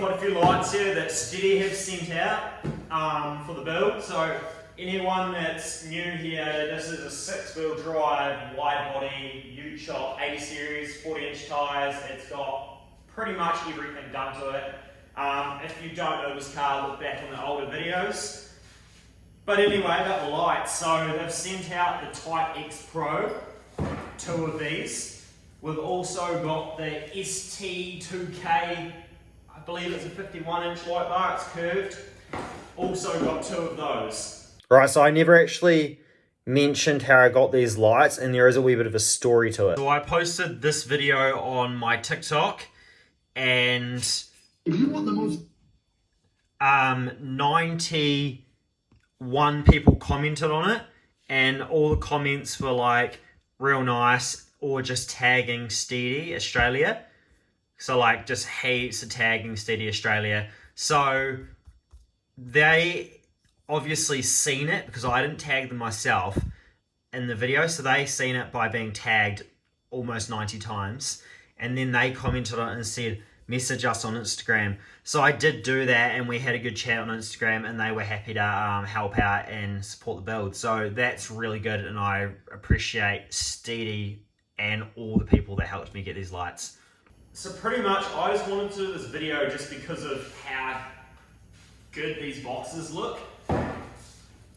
quite a few lights here that Stedi have sent out for the build. So anyone that's new here, this is a 6-wheel drive, wide body, Ute shop, 80 series, 40-inch tyres. It's got pretty much everything done to it. If you don't know this car, look back on the older videos. But anyway, about the lights. So they've sent out the Type X Pro, 2 of these. We've also got the ST2K, I believe it's a 51-inch light bar, it's curved. Also got 2 of those. Right, so I never actually mentioned how I got these lights, and there is a wee bit of a story to it. So I posted this video on my TikTok, and if you want the most 91 people commented on it, and all the comments were like real nice, or just tagging Stedi Australia. So like just heaps of tagging Stedi Australia. So they obviously seen it, because I didn't tag them myself in the video, so they seen it by being tagged almost 90 times, and then they commented on it and said message us on Instagram. So I did do that, and we had a good chat on Instagram, and they were happy to help out and support the build. So that's really good, and I appreciate Stedi and all the people that helped me get these lights. So pretty much I just wanted to do this video just because of how good these boxes look.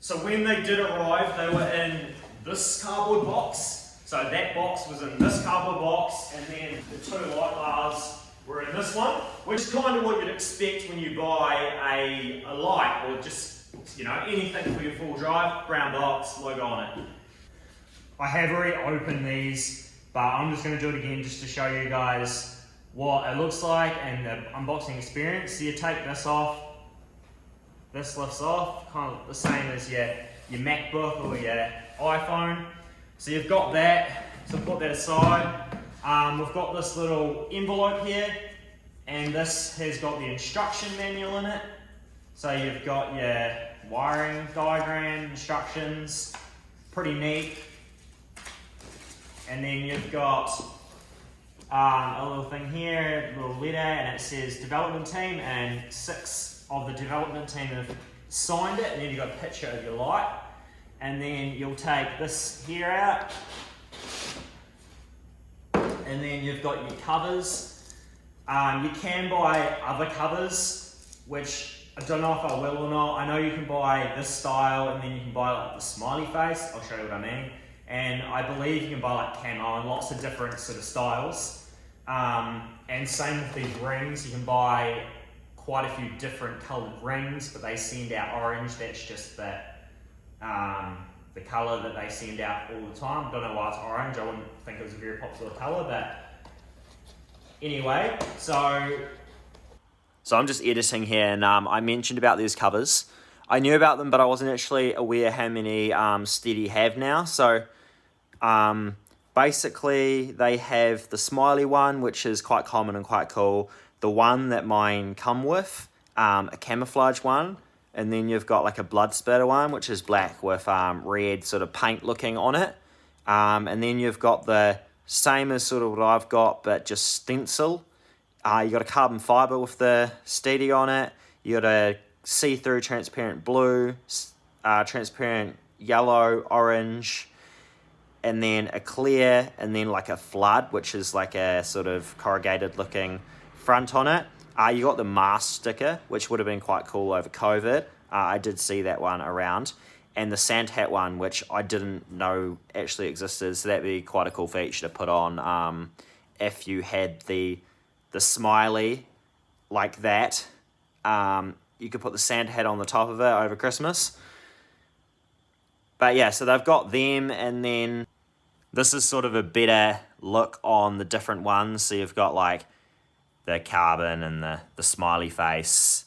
So when they did arrive, they were in this cardboard box. So that box was in this cardboard box, and then the 2 light bars were in this one, which is kind of what you'd expect when you buy a light, or just, you know, anything for your full drive. Brown box, logo on it. I have already opened these, but I'm just going to do it again just to show you guys what it looks like and the unboxing experience. So you take this off, this lifts off, kind of the same as your MacBook or your iPhone. So you've got that, so put that aside. We've got this little envelope here, and this has got the instruction manual in it. So you've got your wiring diagram, instructions, pretty neat. And then you've got a little thing here, a little letter, and it says development team, and 6 of the development team have signed it, and then you've got a picture of your light. And then you'll take this here out, and then you've got your covers. You can buy other covers, which I don't know if I will or not. I know you can buy this style, and then you can buy like the smiley face. I'll show you what I mean. And I believe you can buy like camo and lots of different sort of styles. And same with these rings. You can buy quite a few different coloured rings, but they send out orange. That's just the colour that they send out all the time. Don't know why it's orange. I wouldn't think it was a very popular colour, but anyway, so I'm just editing here, and I mentioned about these covers. I knew about them, but I wasn't actually aware how many Stedi have now. So basically they have the smiley one, which is quite common and quite cool. The one that mine come with, a camouflage one. And then you've got like a blood spatter one, which is black with red sort of paint looking on it. And then you've got the same as sort of what I've got, but just stencil. You got a carbon fiber with the Stedi on it. You got a see-through transparent blue, transparent yellow, orange, and then a clear, and then like a flood, which is like a sort of corrugated looking front on it. You got the mask sticker, which would have been quite cool over COVID. I did see that one around. And the sand hat one, which I didn't know actually existed. So that'd be quite a cool feature to put on if you had the smiley like that. You could put the sand hat on the top of it over Christmas. But yeah, so they've got them, and then this is sort of a better look on the different ones. So you've got like the carbon and the smiley face,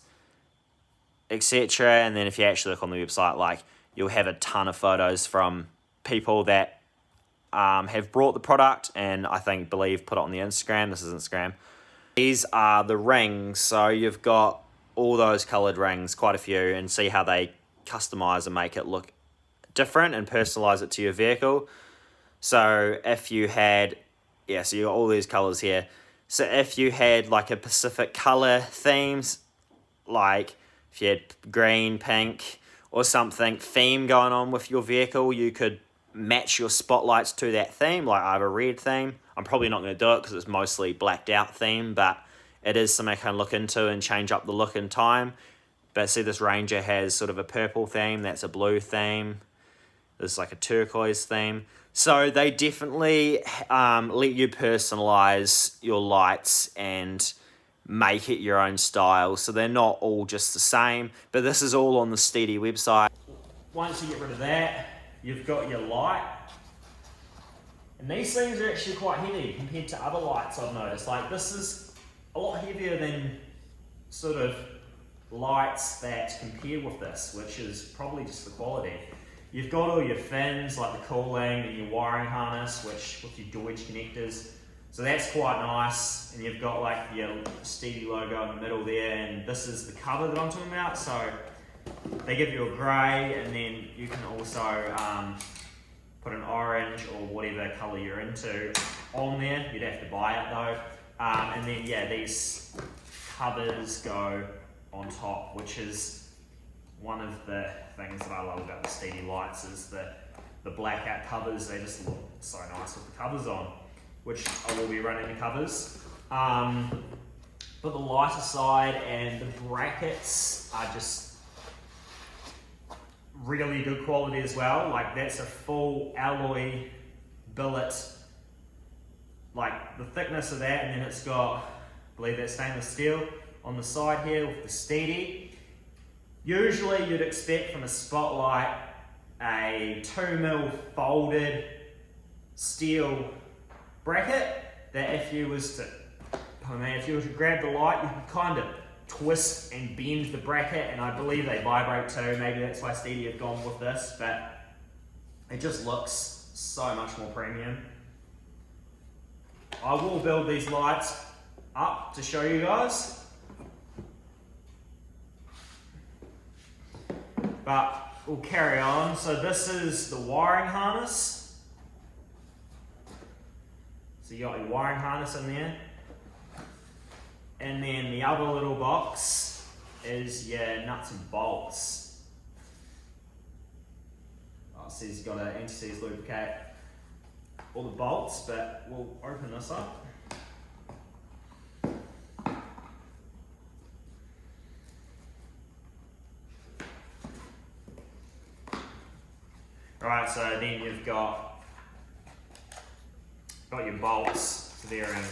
etc. And then if you actually look on the website, like you'll have a ton of photos from people that have brought the product, and I believe put it on the Instagram. This is Instagram. These are the rings. So you've got all those coloured rings, quite a few, and see how they customize and make it look different and personalize it to your vehicle. So if you had, so you got all these colours here. So if you had like a Pacific color themes, like if you had green, pink, or something theme going on with your vehicle, you could match your spotlights to that theme. Like I have a red theme. I'm probably not going to do it because it's mostly blacked out theme, but it is something I can look into and change up the look in time. But see, this Ranger has sort of a purple theme, that's a blue theme. There's like a turquoise theme. So they definitely let you personalize your lights and make it your own style. So they're not all just the same, but this is all on the Stedi website. Once you get rid of that, you've got your light. And these things are actually quite heavy compared to other lights I've noticed. Like this is a lot heavier than sort of lights that compare with this, which is probably just the quality. You've got all your fins, like the cooling and your wiring harness, which with your Deutsch connectors. So that's quite nice. And you've got like your Stedi logo in the middle there, and this is the cover that I'm talking about. So they give you a grey, and then you can also put an orange or whatever colour you're into on there. You'd have to buy it though. And then yeah, these covers go on top, which is one of the things that I love about the Stedi lights is the blackout covers. They just look so nice with the covers on, which I will be running the covers. But the lighter side and the brackets are just really good quality as well. Like that's a full alloy billet, like the thickness of that, and then it's got, I believe that's stainless steel on the side here with the Stedi. Usually you'd expect from a spotlight a 2mm folded steel bracket that if you was to, if you were to grab the light, you could kind of twist and bend the bracket, and I believe they vibrate too. Maybe that's why Stedi have gone with this, but it just looks so much more premium. I will build these lights up to show you guys. But we'll carry on. So this is the wiring harness. So you got your wiring harness in there. And then the other little box is your nuts and bolts. Oh, it says you've got an anti-seize lubricate all the bolts, but we'll open this up. Alright, so then you've got your bolts. So they're in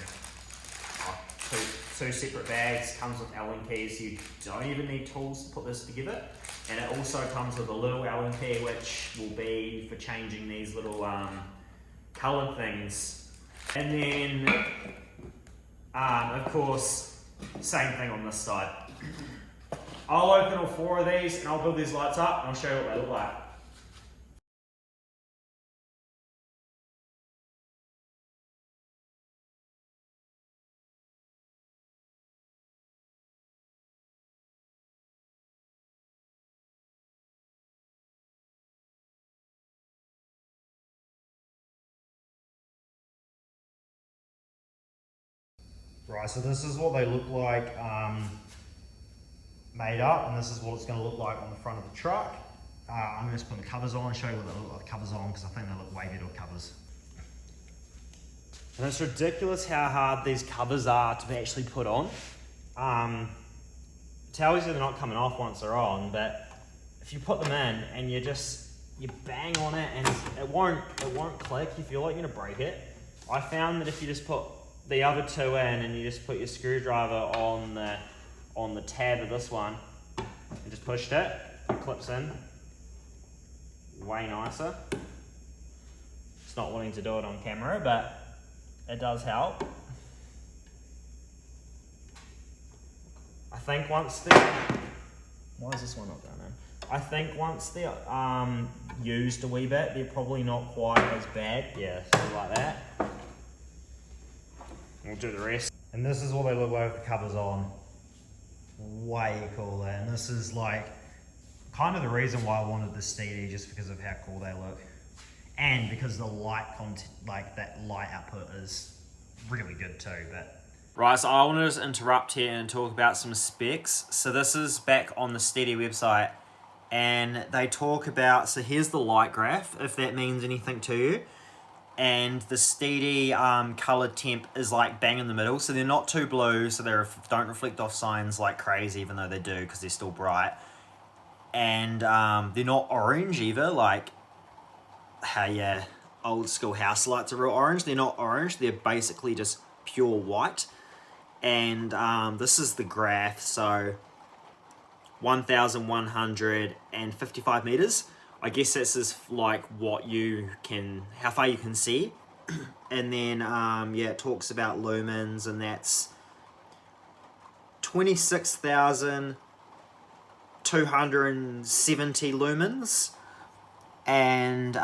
two separate bags. Comes with Allen keys. You don't even need tools to put this together. And it also comes with a little Allen key, which will be for changing these little coloured things. And then, of course, same thing on this side. I'll open all four of these and I'll build these lights up and I'll show you what they look like. Right, so this is what they look like made up, and this is what it's going to look like on the front of the truck. I'm going to put the covers on and show you what they look like the covers on, because I think they look way better with covers. And it's ridiculous how hard these covers are to actually put on. Tells you they're not coming off once they're on, but if you put them in and you bang on it and it won't click, you feel like you're going to break it. I found that if you just put the other two in and you just put your screwdriver on the tab of this one and just pushed it clips in way nicer. It's not wanting to do it on camera, but it does help. I think once why is this one not going in? I think once they're used a wee bit, they're probably not quite as bad. Yeah, something like that. We'll do the rest. And this is what they look like with the covers on. Way cooler. And this is like kind of the reason why I wanted the Stedi, just because of how cool they look. And because the light content, like that light output is really good too. But Right, so I want to just interrupt here and talk about some specs. So this is back on the Stedi website, and they talk about, so here's the light graph, if that means anything to you. And the Stedi color temp is like bang in the middle, so they're not too blue, so they don't reflect off signs like crazy, even though they do because they're still bright. And they're not orange either, like how your old school house lights are real orange. They're not orange, they're basically just pure white. And this is the graph, so 1,155 meters. I guess this is like what you can, how far you can see. And then, yeah, it talks about lumens, and that's 26,270 lumens. And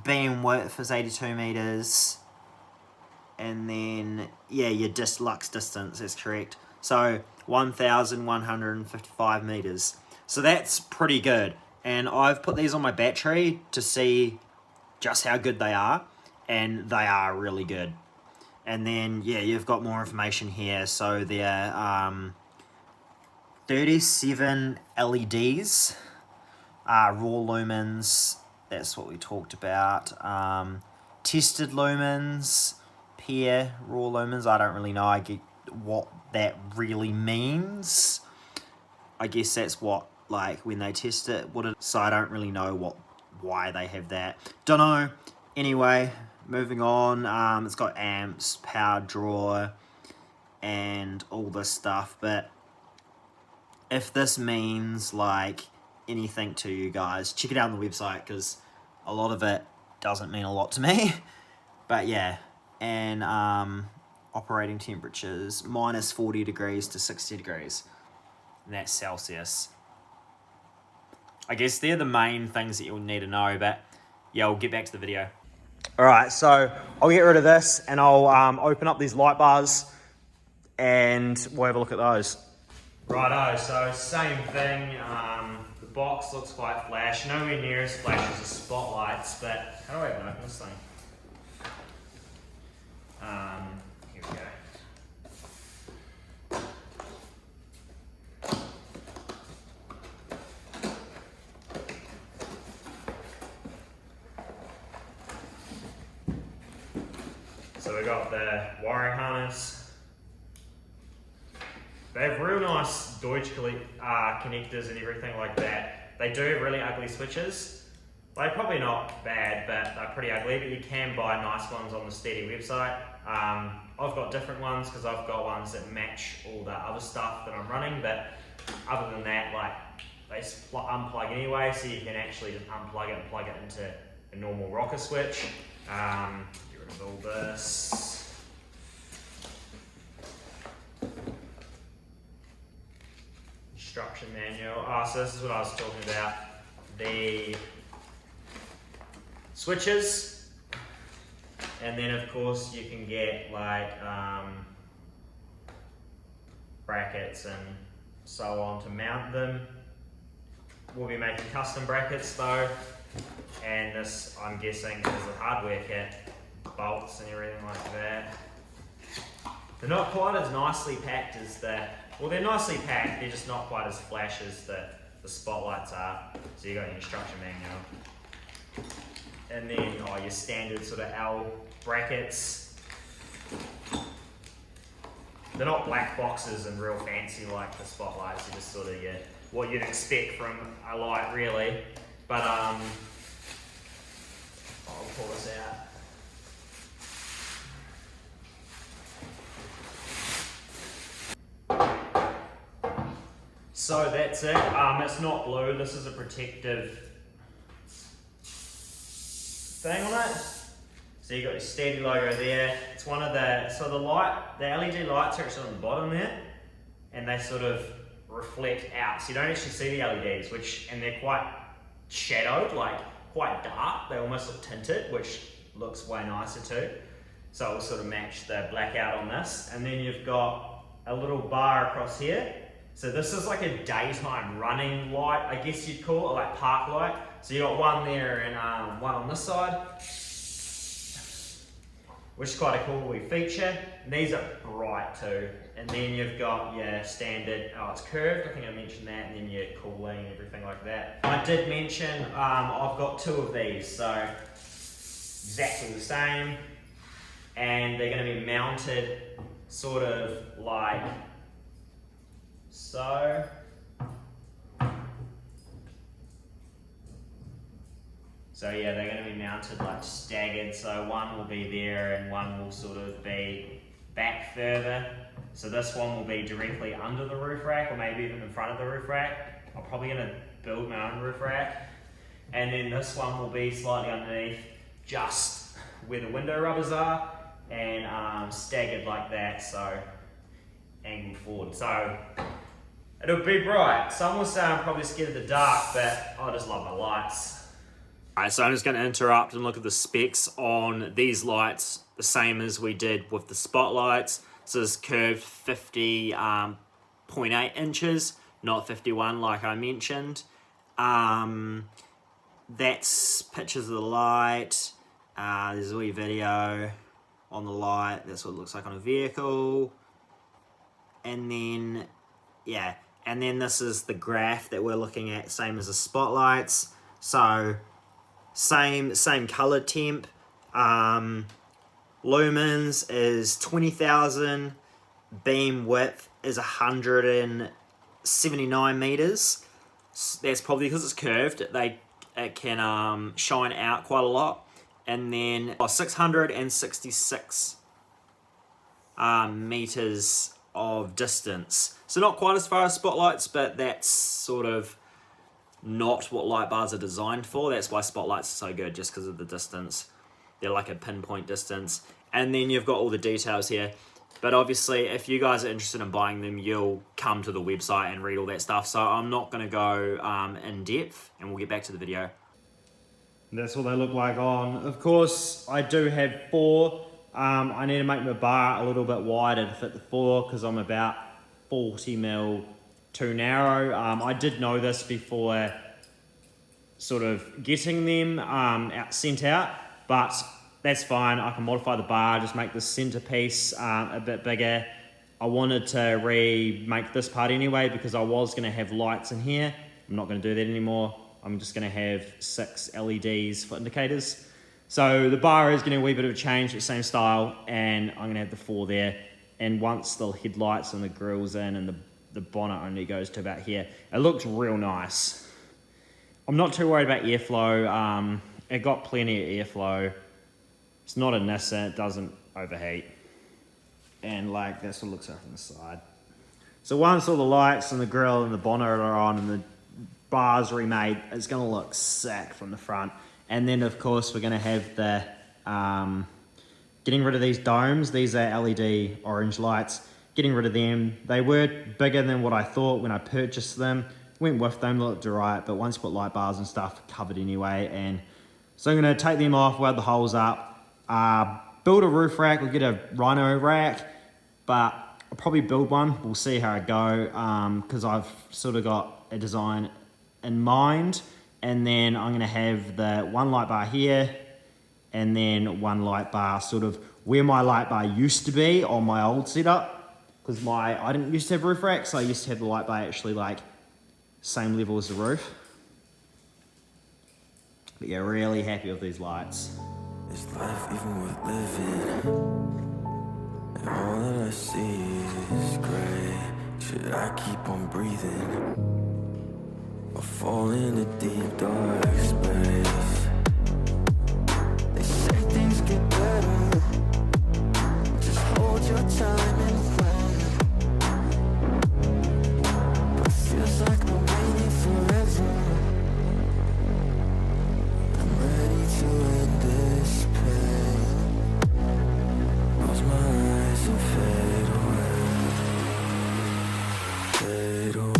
beam width is 82 meters. And then, yeah, your lux distance is correct. So 1,155 meters. So that's pretty good. And I've put these on my battery to see just how good they are. And they are really good. And then, yeah, you've got more information here. So they're 37 LEDs, raw lumens. That's what we talked about. Tested lumens, pair raw lumens. I don't really know. I get what that really means. I guess that's what, like, when they test it, so I don't really know why they have that. Don't know. Anyway, moving on. It's got amps, power draw, and all this stuff. But if this means like anything to you guys, check it out on the website, because a lot of it doesn't mean a lot to me. But yeah, and operating temperatures minus 40 degrees to 60 degrees, and that's Celsius. I guess they're the main things that you'll need to know, but yeah, we'll get back to the video. All right, so I'll get rid of this, and I'll open up these light bars, and we'll have a look at those. Righto, so same thing. The box looks quite flash, nowhere near as flash as the spotlights, but how do I even open this thing? Here we go. So we got the wiring harness. They have real nice Deutsch connectors and everything like that. They do have really ugly switches. They're probably not bad, but they're pretty ugly, but you can buy nice ones on the Stedi website. I've got different ones because I've got ones that match all the other stuff that I'm running, but other than that, like, they unplug anyway, so you can actually just unplug it and plug it into a normal rocker switch. Get rid of all this. Instruction manual. So this is what I was talking about. The switches, and then of course you can get like brackets and so on to mount them. We'll be making custom brackets though, and this, I'm guessing, is a hardware kit, bolts and everything like that. They're not quite as nicely packed as well, they're nicely packed, they're just not quite as flash as the spotlights are. So you got your instruction manual. And then your standard sort of L brackets. They're not black boxes and real fancy like the spotlights. They're just sort of what you'd expect from a light, really. But I'll pull this out. So that's it. It's not blue. This is a protective thing on it. So you got your Stedi logo there. It's one of the LED lights are actually on the bottom there, and they sort of reflect out. So you don't actually see the LEDs, and they're quite shadowed, like quite dark. They almost look tinted, which looks way nicer too. So it'll sort of match the blackout on this. And then you've got a little bar across here. So this is like a daytime running light, I guess you'd call it, like park light. So you got one there and one on this side. which is quite a cool wee feature. And these are bright too. And then you've got your standard, oh it's curved, I think I mentioned that, and then your cooling and everything like that. I did mention I've got 2 of these, so exactly the same. And they're going to be mounted sort of like so. So yeah, they're going to be mounted like staggered, so one will be there and one will sort of be back further. So this one will be directly under the roof rack, or maybe even in front of the roof rack. I'm probably going to build my own roof rack. And then this one will be slightly underneath, just where the window rubbers are, and staggered like that, so angled forward. So it'll be bright. Some will say I'm probably scared of the dark, but I just love my lights. Alright, so I'm just going to interrupt and look at the specs on these lights, the same as we did with the spotlights. So this curved 50.8 inches, not 51 like I mentioned. That's pictures of the light. There's a wee video on the light. That's what it looks like on a vehicle. And then, yeah, and then this is the graph that we're looking at, same as the spotlights. So same color temp. Lumens is 20,000. Beam width is 179 meters. That's probably because it's curved. It can shine out quite a lot. And then 666 meters of distance. So not quite as far as spotlights, but that's sort of not what light bars are designed for. That's why spotlights are so good, just because of the distance. They're like a pinpoint distance. And then you've got all the details here. But obviously, if you guys are interested in buying them, you'll come to the website and read all that stuff. So I'm not going to go in depth, and we'll get back to the video. That's what they look like on. Of course, I do have 4. I need to make my bar a little bit wider to fit the 4, because I'm about 40 mil too narrow. I did know this before sort of getting them sent out, but that's fine. I can modify the bar, just make the centerpiece a bit bigger. I wanted to remake this part anyway, because I was going to have lights in here. I'm not going to do that anymore. I'm just going to have 6 LEDs for indicators. So the bar is getting a wee bit of a change, the same style, and I'm going to have the 4 there. And once the headlights and the grill's in and the bonnet only goes to about here, it looks real nice. I'm not too worried about airflow. It got plenty of airflow. It's not a Nissan, it doesn't overheat. And like, that's what it looks like from the side. So once all the lights and the grille and the bonnet are on and the bar's remade, it's going to look sick from the front. And then of course we're going to have the getting rid of these domes. These are LED orange lights. Getting rid of them. They were bigger than what I thought when I purchased them. Went with them, looked alright, but once you put light bars and stuff, covered anyway. And so I'm going to take them off, weld the holes up, build a roof rack. We'll get a Rhino rack, but I'll probably build one. We'll see how I go, because I've sort of got a design in mind. And then I'm going to have the one light bar here, and then one light bar sort of where my light bar used to be on my old setup, because I didn't used to have roof racks, so I used to have the light bar actually like same level as the roof. But yeah, really happy with these lights. Is life even worth living? And all that I see is gray. Should I keep on breathing or fall in a deep dark space? They say things get better. Just hold your time and plan. But it feels like I'm waiting forever. I'm ready to end this pain. Close my eyes and fade away. Fade away.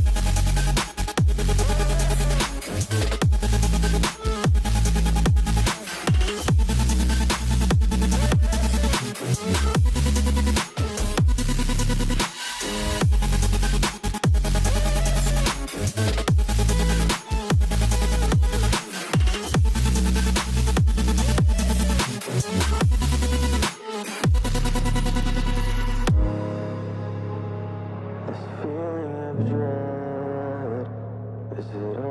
Is it